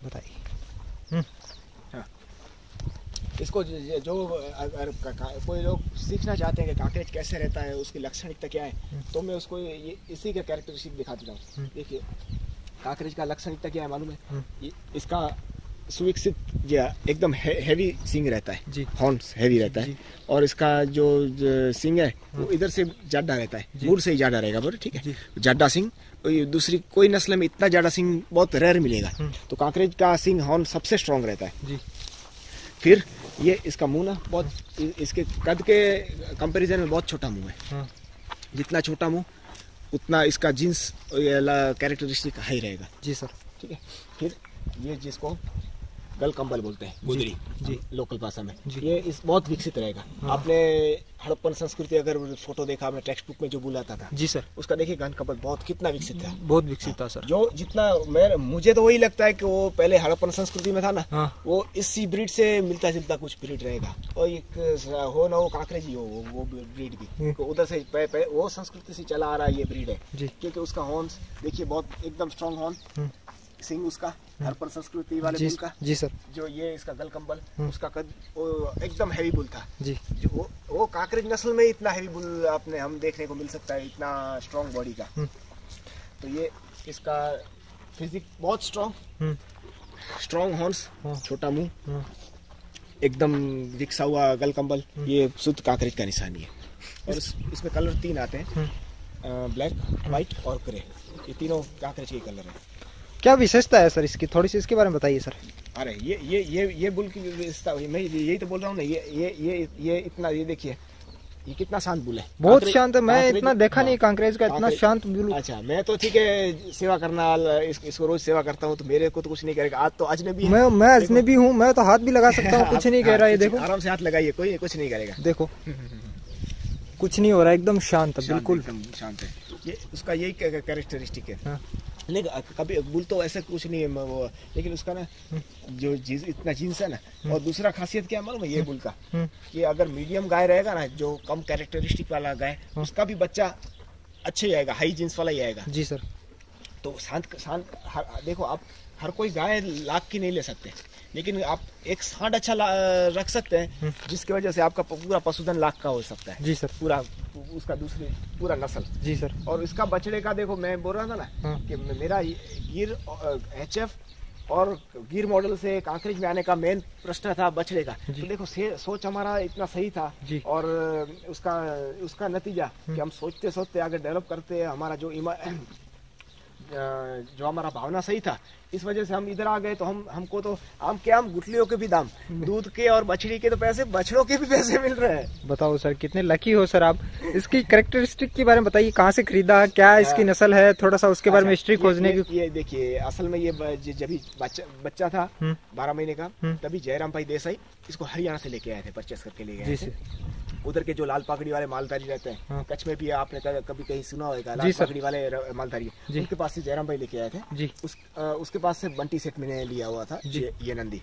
बताइए। इसको जो अगर कोई लोग सीखना चाहते हैं कि काकरेज कैसे रहता है, उसकी लाक्षणिकता क्या है, तो मैं उसको ये इसी का कैरेक्टरिस्टिक दिखा देता हूँ। देखिए काकरेज का लाक्षणिकता क्या है मालूम है? इसका सुविकसित एकदम हेवी सिंग रहता है जी, हॉर्न्स हेवी रहता है, और इसका जो सिंग है वो इधर से जाडा रहता है, मुड़ से ही जाडा रहेगा बोले, ठीक है, जाडा सिंग। दूसरी कोई नस्ल में इतना जाडा सिंग बहुत रेयर मिलेगा। तो काकरेज का सिंग हॉर्न सबसे स्ट्रॉन्ग रहता है जी। फिर ये इसका मुंह ना बहुत, इसके कद के कंपैरिजन में बहुत छोटा मुंह है। जितना छोटा मुंह उतना इसका जीन्स कैरेक्टरिस्टिक हाई रहेगा जी सर, ठीक है। फिर ये जिसको गल कंबल बोलते हैं, गुदरी जी लोकल भाषा में, ये इस बहुत विकसित रहेगा। आपने हड़प्पन संस्कृति अगर फोटो देखा, मैं टेक्स्ट बुक में जो बुलाता था जी सर, उसका देखिए गन कंबल बहुत कितना विकसित था, बहुत विकसित था सर। जो जितना मुझे तो वही लगता है कि वो पहले हड़प्पन संस्कृति में था ना, वो इसी ब्रीड से मिलता जुलता कुछ ब्रीड रहेगा, और एक हो ना वो काकरेजी हो वो ब्रीड भी उधर से वो संस्कृति से चला आ रहा है ये ब्रीड है, क्योंकि उसका हॉर्न्स देखिए बहुत एकदम स्ट्रॉन्ग हॉर्न, सिंग उसका हड़प्पन संस्कृति वाले बुल का जी सर। जो ये इसका गल कंबल, उसका कद एकदम हैवी बुल था जी। जो वो काकरेज नस्ल में इतना हैवी बुल आपने हम देखने को मिल सकता है, इतना स्ट्रॉन्ग बॉडी का। तो ये इसका फिजिक बहुत स्ट्रॉन्ग हॉर्न्स, छोटा मुंह, एकदम विकसा हुआ गल कंबल, ये शुद्ध काकरेज का निशानी है। और इसमें कलर 3 आते हैं, ब्लैक, व्हाइट और ग्रे, ये तीनों काकरेज के कलर है। क्या विशेषता है सर इसकी, थोड़ी सी इसके बारे में बताइए सर। अरे ये बुल की विशेषता, मैं यही तो बोल रहा हूँ ना, ये इतना, ये देखिए ये कितना शांत बुल है, बहुत शांत है। मैं इतना देखा नहीं कांकरेज का इतना शांत बुल। अच्छा, मैं तो ठीक है सेवा करना, इसको रोज सेवा करता हूँ, तो मेरे को तो कुछ नहीं करेगा। आज तो अजनबी, मैं अजनबी हूँ, मैं तो हाथ भी लगा सकता हूँ, कुछ नहीं कह रहा है। देखो आराम से हाथ लगाइए, कोई कुछ नहीं करेगा, देखो कुछ नहीं हो रहा, एकदम शांत है, बिल्कुल शांत है। ये उसका यही कैरेक्टरिस्टिक है। नहीं कभी बुल तो ऐसा कुछ नहीं है वो, लेकिन उसका ना जो इतना जीन्स है ना, और दूसरा खासियत क्या है मालूम है ये बुल का, कि अगर मीडियम गाय रहेगा ना, जो कम कैरेक्टरिस्टिक वाला गाय, उसका भी बच्चा अच्छे ही आएगा, हाई जीन्स वाला ही आएगा जी सर। तो शांत देखो, आप हर कोई गाय लाख की नहीं ले सकते, लेकिन आप एक सांड अच्छा रख सकते हैं, जिसकी वजह से आपका पूरा पशुधन लाख का हो सकता है जी सर, पूरा उसका दूसरी पूरा नस्ल जी सर। और इसका बछड़े का देखो, मैं बोल रहा था ना कि मेरा गिर HF और गिर मॉडल से कांकरेज में आने का मेन प्रश्न था बछड़े का। तो देखो सोच हमारा इतना सही था, और उसका नतीजा कि हम सोचते सोचते आगे डेवलप करते, हमारा जो हमारा भावना सही था, इस वजह से हम इधर आ गए। तो हमको तो हम गुठलियों के भी दाम, दूध के और बछड़ी के तो पैसे, बछड़ों के भी पैसे मिल रहे हैं। बताओ सर कितने लकी हो सर आप। इसकी कैरेक्टरिस्टिक के बारे में बताइए, कहाँ से खरीदा, क्या इसकी नस्ल है, थोड़ा सा उसके बारे में हिस्ट्री खोजने की। ये देखिए, असल में ये जब बच्चा था 12 महीने का, तभी जयराम भाई देसाई इसको हरियाणा से लेके आए थे, परचेस करके ले गए थे। उधर के जो लाल पगड़ी वाले मालधारी रहते हैं, कच्छ में भी आपने कभी कहीं सुना होगा, लाल पगड़ी वाले मालधारी, उनके पास से जयराम भाई लेके आए थे जी। उसके पास से बंटी सेठ मैंने लिया हुआ था ये नंदी।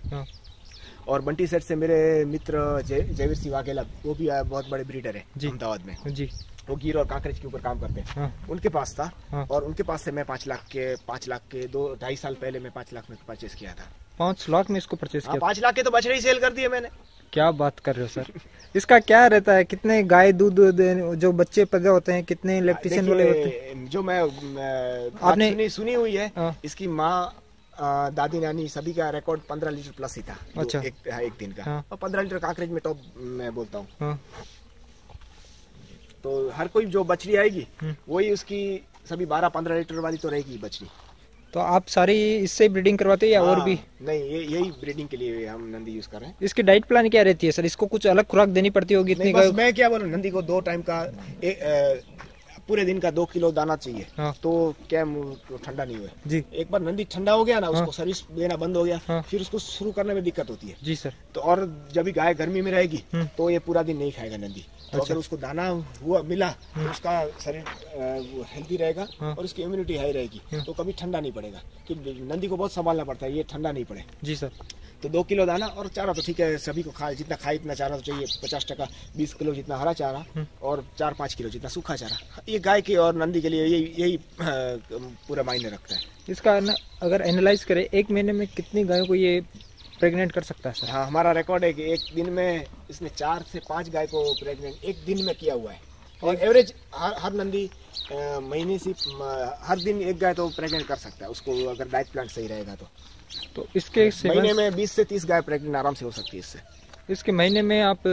और बंटी सेठ से मेरे मित्र जयवीर सिंह वाघेला, वो भी बहुत बड़े ब्रीडर है अहमदाबाद में जी, वो गिर और कांकरेज के ऊपर काम करते हैं। उनके पास था, और उनके पास से मैं 5 लाख के 2-2.5 साल पहले मैं 5 लाख में परचेस किया था। 5 लाख में इसको परचेस किया? 5 लाख के तो बछड़े ही सेल कर दिए मैंने। क्या बात कर रहे हो सर। इसका क्या रहता है, कितने गाय दूध जो बच्चे पैदा होते हैं, कितने लैक्टेशन वाले होते हैं? जो मैं आपने सुनी हुई है, इसकी माँ दादी नानी सभी का रिकॉर्ड 15 लीटर प्लस ही था। अच्छा, एक दिन का। और 15 लीटर कांकरेज में टॉप मैं बोलता हूँ। तो हर कोई जो बछड़ी आएगी वही उसकी सभी 12-15 लीटर वाली तो रहेगी बछड़ी। तो आप सारी इससे ब्रीडिंग करवाते हैं या और भी? नहीं, यही ब्रीडिंग के लिए हम नंदी यूज कर रहे हैं। इसकी डाइट प्लान क्या रहती है सर? इसको कुछ अलग खुराक देनी पड़ती होगी? नहीं, बस मैं क्या बोलूं, नंदी को 2 टाइम का पूरे दिन का 2 किलो दाना चाहिए। तो क्या ठंडा नहीं हुआ जी। एक बार नंदी ठंडा हो गया ना, उसको सर्विस देना बंद हो गया, फिर उसको शुरू करने में दिक्कत होती है जी सर। तो और जब भी गाय गर्मी में रहेगी तो ये पूरा दिन नहीं खाएगा नंदी। तो अगर उसको दाना हुआ मिला तो उसका शरीर हेल्दी रहेगा और उसकी इम्यूनिटी हाई रहेगी, तो कभी ठंडा नहीं पड़ेगा। कि नंदी को बहुत संभालना पड़ता है, ये ठंडा नहीं पड़े जी सर। तो 2 किलो दाना और चारा तो ठीक है, सभी को जितना खाए इतना चारा तो चाहिए। 50% 20 किलो जितना हरा चारा और 4-5 किलो जितना सूखा चारा, ये गाय के और नंदी के लिए यही पूरा मायने रखता है। इसका अगर एनालाइज करें, एक महीने में कितनी गायों को ये प्रेग्नेंट कर सकता है सर? हाँ, हमारा रिकॉर्ड है कि एक दिन में इसने 4 से 5 गाय को प्रेग्नेंट एक दिन में किया हुआ है। और एवरेज हर नंदी महीने से हर दिन एक गाय तो प्रेग्नेंट कर सकता है उसको, अगर डाइट प्लान सही रहेगा तो इसके महीने में 20 से 30 गाय प्रेग्नेंट आराम से हो सकती है इससे। इसके महीने में आप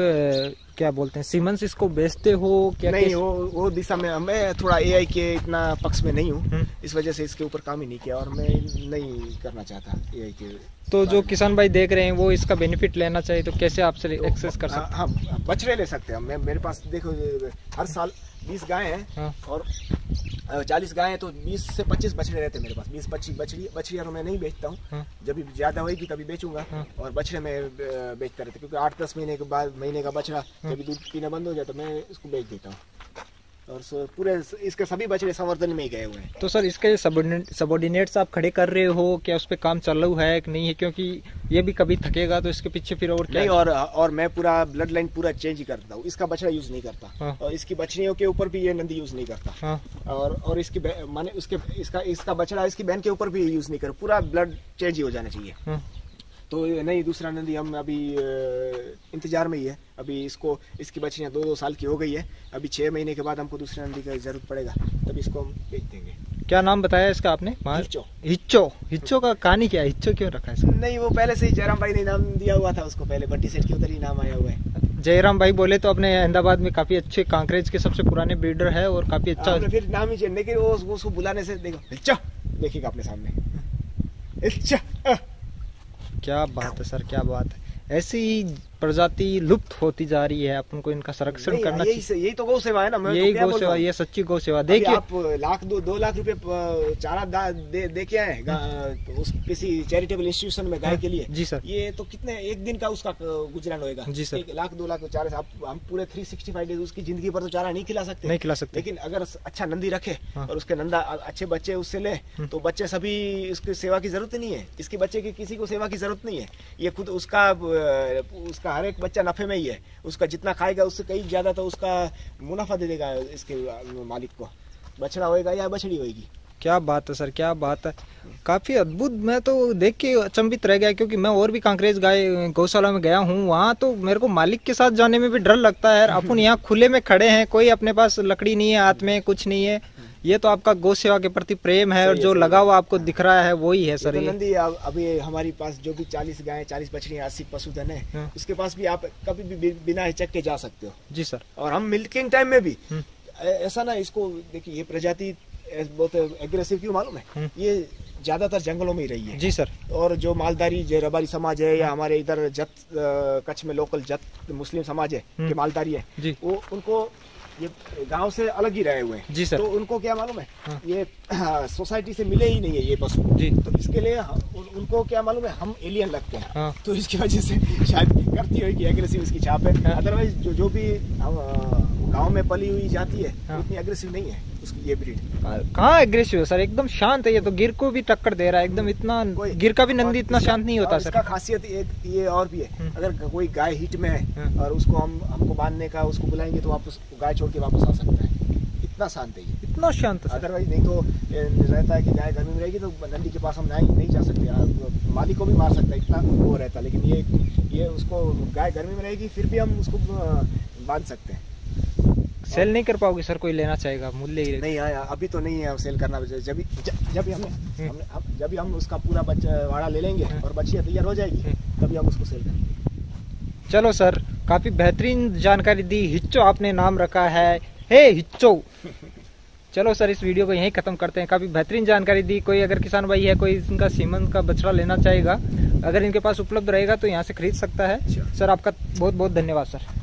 क्या बोलते हैं, सीमेंस इसको बेचते हो क्या? नहीं, वो दिशा में मैं थोड़ा एआई के इतना पक्ष में नहीं हूँ, इस वजह से इसके ऊपर काम ही नहीं किया और मैं नहीं करना चाहता एआई के। तो जो किसान भाई देख रहे हैं वो इसका बेनिफिट लेना चाहिए तो कैसे आपसे एक्सेस कर सकते हैं? हाँ, बछड़े ले सकते हैं। मेरे पास देखो हर साल 20 गाय हैं। हाँ। और 40 गाय हैं तो 20 से 25 बछड़े रहते हैं मेरे पास। 20-25 बछड़ियाँ मैं नहीं बेचता हूँ। हाँ। जब भी ज्यादा होगी तभी बेचूंगा। हाँ। और बछड़े में बेचता रहता, क्योंकि 8-10 महीने के बाद महीने का बछड़ा जब दूध पीना बंद हो जाए तो मैं इसको बेच देता हूँ। और पूरे इसके सभी बछड़े संवर्धन में ही गए हुए हैं। तो सर इसके सबऑर्डिनेट्स आप खड़े कर रहे हो क्या? उस पर काम चल रहा है कि नहीं है? क्योंकि ये भी कभी थकेगा तो इसके पीछे फिर और क्या? नहीं, और मैं पूरा ब्लड लाइन पूरा चेंज ही करता हूँ। इसका बछड़ा यूज नहीं करता। हाँ। और इसकी बछड़ियों के ऊपर भी ये नंदी यूज नहीं करता। हाँ। और इसकी माने इसका बछड़ा इसकी बहन के ऊपर भी यूज नहीं कर, पूरा ब्लड चेंज ही हो जाना चाहिए। हाँ। तो नहीं, दूसरा नंदी हम अभी इंतजार में ही है। अभी इसकी बछड़ियाँ 2-2 साल की हो गई है। अभी 6 महीने के बाद हमको दूसरे नंदी की जरूरत पड़ेगा, तब इसको हम बेच देंगे। क्या नाम बताया इसका आपने? हिच्चो का कहानी क्या है? हिच्चो क्यों रखा है? नहीं, वो पहले से ही जयराम भाई ने नाम दिया हुआ था उसको, पहले भट्टी सेठ के उधर ही नाम आया हुआ है। जयराम भाई बोले तो अपने अहमदाबाद में काफी अच्छे कांकरेज के सबसे पुराने ब्रीडर है और काफी अच्छा। फिर नाम ही चेंज, लेकिन वो उसको बुलाने से देखो हिच्चो देखिएगा अपने सामने, हिच्चो। क्या बात है सर, क्या बात है। ऐसी प्रजाति लुप्त होती जा रही है, अपन को इनका संरक्षण करना चाहिए। यही तो गौ सेवा है ना। यही गौ सेवा, ये सच्ची गौ सेवा। देखिए आप 1-2 लाख रुपए चारा दे के आए किसी चैरिटेबल इंस्टीट्यूशन में गाय के लिए। जी सर। ये तो कितने एक दिन का उसका गुजरान होएगा। जी सर। 1-2 लाख चारे हम पूरे 365 डेज उसकी जिंदगी पर तो चारा नहीं खिला सकते। लेकिन अगर अच्छा नंदी रखे और उसके नंदा अच्छे बच्चे उससे ले तो बच्चे सभी उसकी सेवा की जरूरत नहीं है। इसके बच्चे की किसी को सेवा की जरूरत नहीं है। ये खुद उसका हर एक बच्चा नफे में ही है। उसका जितना खाएगा उससे कहीं ज्यादा तो उसका मुनाफा दे देगा इसके मालिक को, बछड़ा होएगा या बछड़ी होएगी। क्या बात है सर, क्या बात है। काफी अद्भुत। मैं तो देख के अचंभित रह गया, क्योंकि मैं और भी कांकरेज गाय गौशाला में गया हूँ। वहाँ तो मेरे को मालिक के साथ जाने में भी डर लगता है। अपन यहाँ खुले में खड़े हैं, कोई अपने पास लकड़ी नहीं है, हाथ में कुछ नहीं है। ये तो आपका गौ सेवा के प्रति प्रेम है और जो लगाव आपको दिख रहा है वही है सर। ये नंदी अभी हमारी पास जो भी 40 गायें, 40 बछड़ियां, 80 पशुधन है, उसके पास भी आप कभी भी बिना हिचक के जा सकते हो। जी सर। और हम मिल्किंग टाइम में भी ऐसा ना, इसको देखिए ये प्रजाति बहुत एग्रेसिव क्यों मालूम है? ये ज्यादातर जंगलों में ही रही है। जी सर। और जो मालदारी जो रबारी समाज है या हमारे इधर जत कच्छ में लोकल जत मुस्लिम समाज है के मालदारी है, वो उनको ये गांव से अलग ही रहे हुए हैं। जी सर। तो उनको क्या मालूम है? हाँ। ये सोसाइटी से मिले ही नहीं है ये पशु। जी। तो इसके लिए उनको क्या मालूम है, हम एलियन लगते हैं। हाँ। तो इसकी वजह से शायद करती होगी एग्रेसिव इसकी छाप है। हाँ। अदरवाइज जो भी गांव में पली हुई जाती है। हाँ। उतनी एग्रेसिव नहीं है उसकी ये ब्रीड। कहाँ एग्रेसिव है सर, एकदम शांत है। ये तो गिर को भी टक्कर दे रहा है एकदम। इतना गिर का भी नंदी इतना शांत नहीं होता सर। इसका खासियत ये और भी है, अगर कोई गाय हिट में है और उसको हमको बांधने का उसको बुलाएंगे तो वापस गाय छोड़ के वापस आ सकता है। इतना शांत है ये, इतना शांत। अदरवाइज नहीं तो रहता है कि गाय गर्मी में रहेगी तो नंदी के पास हम नहीं जा सकते, मालिक को भी मार सकता है, इतना वो रहता है। लेकिन ये उसको गाय गर्मी में रहेगी फिर भी हम उसको बांध सकते हैं। सेल नहीं कर पाओगे सर? कोई लेना चाहेगा? मूल्य ही नहीं आया अभी तो नहीं है सेल करना। जब हम उसका पूरा बच्चा ले लेंगे और बच्चियाँ तैयार हो जाएगी तभी हम उसको सेल करेंगे। चलो सर, काफी बेहतरीन जानकारी दी। हिच्चो आपने नाम रखा है, हे हिच्चो। चलो सर, इस वीडियो को यहीं खत्म करते हैं। काफी बेहतरीन जानकारी दी। कोई अगर किसान भाई है, कोई इनका सीमन का बछड़ा लेना चाहेगा, अगर इनके पास उपलब्ध रहेगा तो यहाँ से खरीद सकता है। सर आपका बहुत बहुत धन्यवाद सर।